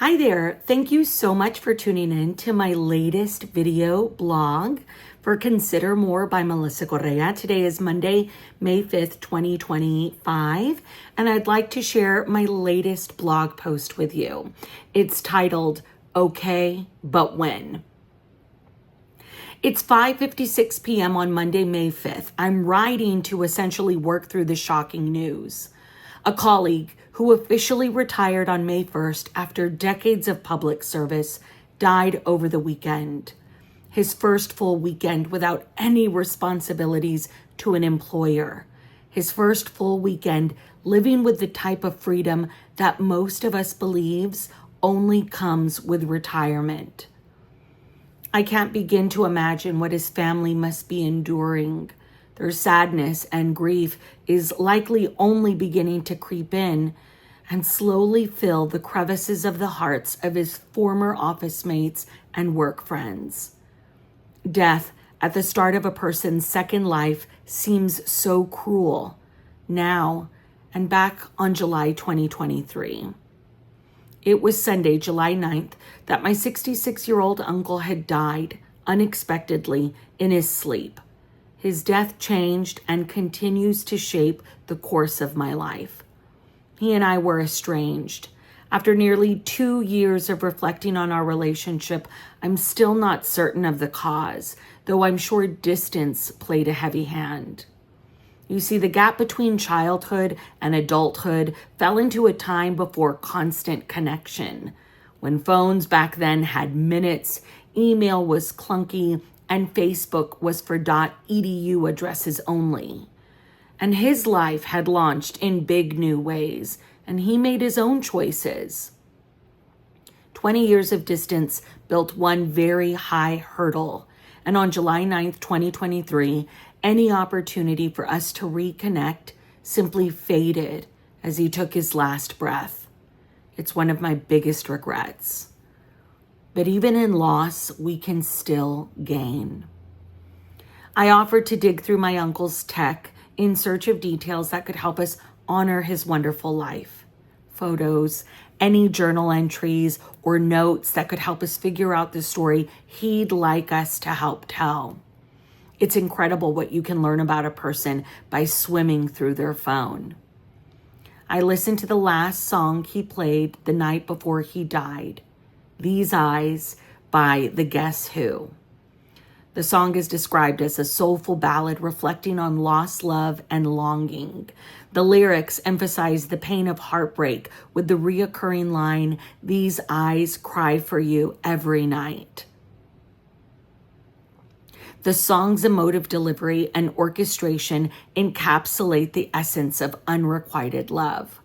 Hi there. Thank you so much for tuning in to my latest video blog for Consider More by Melissa Correa. Today is Monday, May 5th, 2025, and I'd like to share my latest blog post with you. It's titled, Okay, But When? It's 5:56 p.m. on Monday, May 5th. I'm writing to essentially work through the shocking news. A colleague who officially retired on May 1st after decades of public service died over the weekend. His first full weekend without any responsibilities to an employer. His first full weekend living with the type of freedom that most of us believes only comes with retirement. I can't begin to imagine what his family must be enduring. Their sadness and grief is likely only beginning to creep in and slowly fill the crevices of the hearts of his former office mates and work friends. Death at the start of a person's second life seems so cruel now and back on July 2023. It was Sunday, July 9th, that my 66-year-old uncle had died unexpectedly in his sleep. His death changed and continues to shape the course of my life. He and I were estranged. After nearly 2 years of reflecting on our relationship, I'm still not certain of the cause, though I'm sure distance played a heavy hand. You see, the gap between childhood and adulthood fell into a time before constant connection, when phones back then had minutes, email was clunky, and Facebook was for .edu addresses only. And his life had launched in big new ways, and he made his own choices. 20 years of distance built one very high hurdle, and on July 9th, 2023, any opportunity for us to reconnect simply faded as he took his last breath. It's one of my biggest regrets. But even in loss, we can still gain. I offered to dig through my uncle's tech in search of details that could help us honor his wonderful life. Photos, any journal entries, or notes that could help us figure out the story he'd like us to help tell. It's incredible what you can learn about a person by swimming through their phone. I listened to the last song he played the night before he died, These Eyes by the Guess Who. The song is described as a soulful ballad reflecting on lost love and longing. The lyrics emphasize the pain of heartbreak with the reoccurring line, These eyes cry for you every night. The song's emotive delivery and orchestration encapsulate the essence of unrequited love.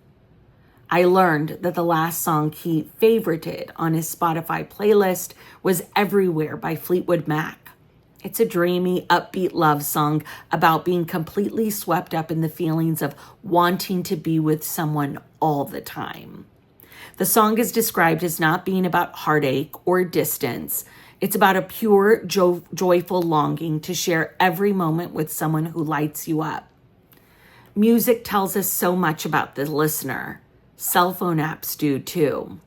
I learned that the last song he favorited on his Spotify playlist was Everywhere by Fleetwood Mac. It's a dreamy, upbeat love song about being completely swept up in the feelings of wanting to be with someone all the time. The song is described as not being about heartache or distance. It's about a pure, joyful longing to share every moment with someone who lights you up. Music tells us so much about the listener. Cell phone apps do too.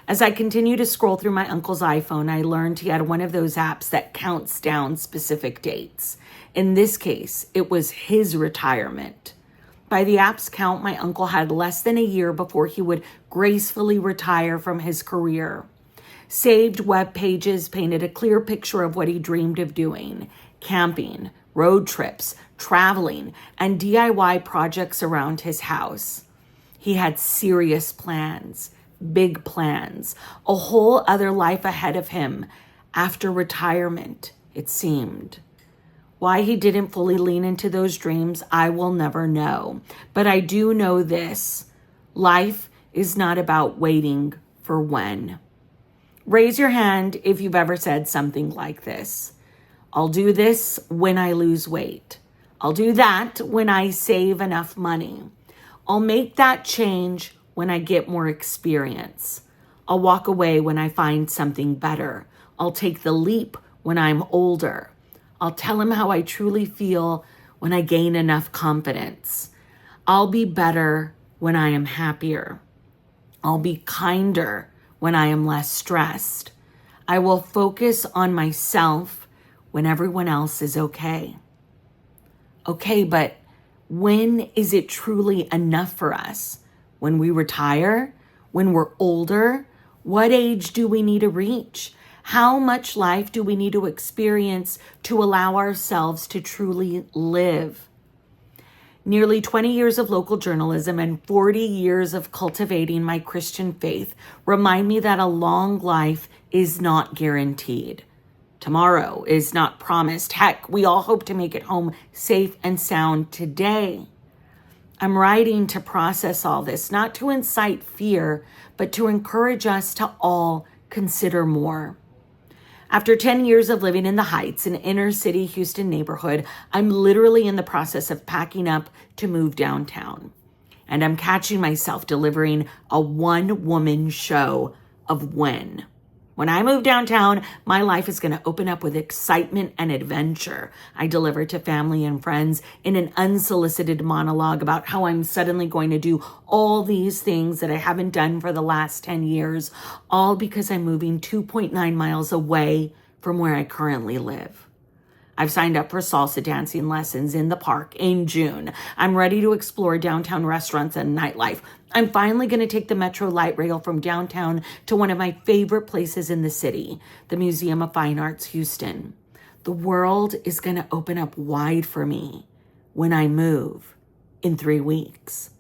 As I continue to scroll through my uncle's iPhone, I learned he had one of those apps that counts down specific dates. In this case, it was his retirement. By the app's count, my uncle had less than a year before he would gracefully retire from his career. Saved web pages painted a clear picture of what he dreamed of doing: camping, road trips, traveling, and DIY projects around his house. He had serious plans. Big plans, a whole other life ahead of him after retirement, it seemed. Why he didn't fully lean into those dreams, I will never know. But I do know this: life is not about waiting for when. Raise your hand if you've ever said something like this. I'll do this when I lose weight. I'll do that when I save enough money. I'll make that change when I get more experience. I'll walk away when I find something better. I'll take the leap when I'm older. I'll tell him how I truly feel when I gain enough confidence. I'll be better when I am happier. I'll be kinder when I am less stressed. I will focus on myself when everyone else is okay. Okay, but when is it truly enough for us? When we retire? When we're older? What age do we need to reach? How much life do we need to experience to allow ourselves to truly live? Nearly 20 years of local journalism and 40 years of cultivating my Christian faith remind me that a long life is not guaranteed. Tomorrow is not promised. Heck, we all hope to make it home safe and sound today. I'm writing to process all this, not to incite fear, but to encourage us to all consider more. After 10 years of living in the Heights, an inner city Houston neighborhood, I'm literally in the process of packing up to move downtown. And I'm catching myself delivering a one-woman show of when. When I move downtown, my life is going to open up with excitement and adventure. I deliver to family and friends in an unsolicited monologue about how I'm suddenly going to do all these things that I haven't done for the last 10 years, all because I'm moving 2.9 miles away from where I currently live. I've signed up for salsa dancing lessons in the park in June. I'm ready to explore downtown restaurants and nightlife. I'm finally going to take the Metro Light Rail from downtown to one of my favorite places in the city, the Museum of Fine Arts, Houston. The world is going to open up wide for me when I move in 3 weeks.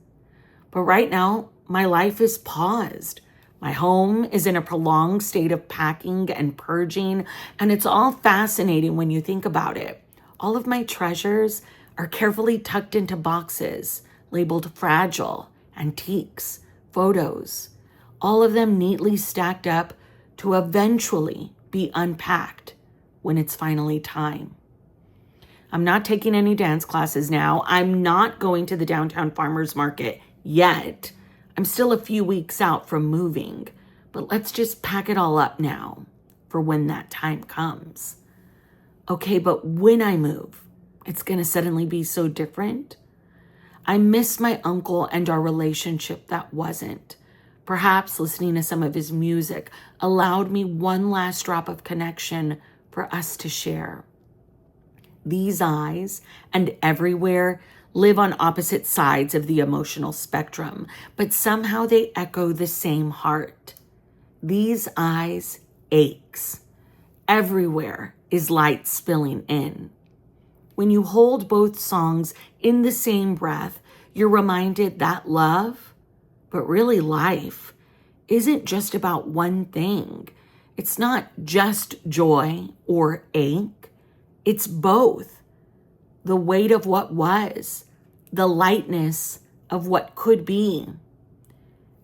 But right now, my life is paused. My home is in a prolonged state of packing and purging, and it's all fascinating when you think about it. All of my treasures are carefully tucked into boxes, labeled fragile, antiques, photos, all of them neatly stacked up to eventually be unpacked when it's finally time. I'm not taking any dance classes now. I'm not going to the downtown farmers market yet. I'm still a few weeks out from moving, but let's just pack it all up now for when that time comes. Okay, but when I move, it's going to suddenly be so different. I miss my uncle and our relationship that wasn't. Perhaps listening to some of his music allowed me one last drop of connection for us to share. These eyes and everywhere live on opposite sides of the emotional spectrum, but somehow they echo the same heart. These eyes aches. Everywhere is light spilling in. When you hold both songs in the same breath, you're reminded that love, but really life, isn't just about one thing. It's not just joy or ache. It's both. The weight of what was, the lightness of what could be.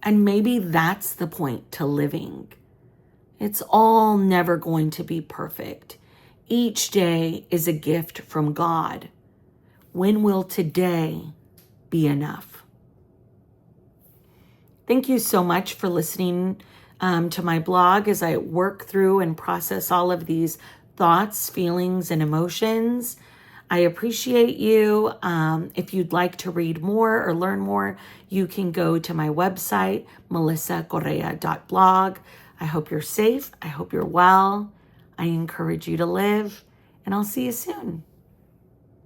And maybe that's the point to living. It's all never going to be perfect. Each day is a gift from God. When will today be enough? Thank you so much for listening to my blog as I work through and process all of these thoughts, feelings, and emotions. I appreciate you. If you'd like to read more or learn more, you can go to my website, melissacorrea.blog. I hope you're safe. I hope you're well. I encourage you to live, and I'll see you soon.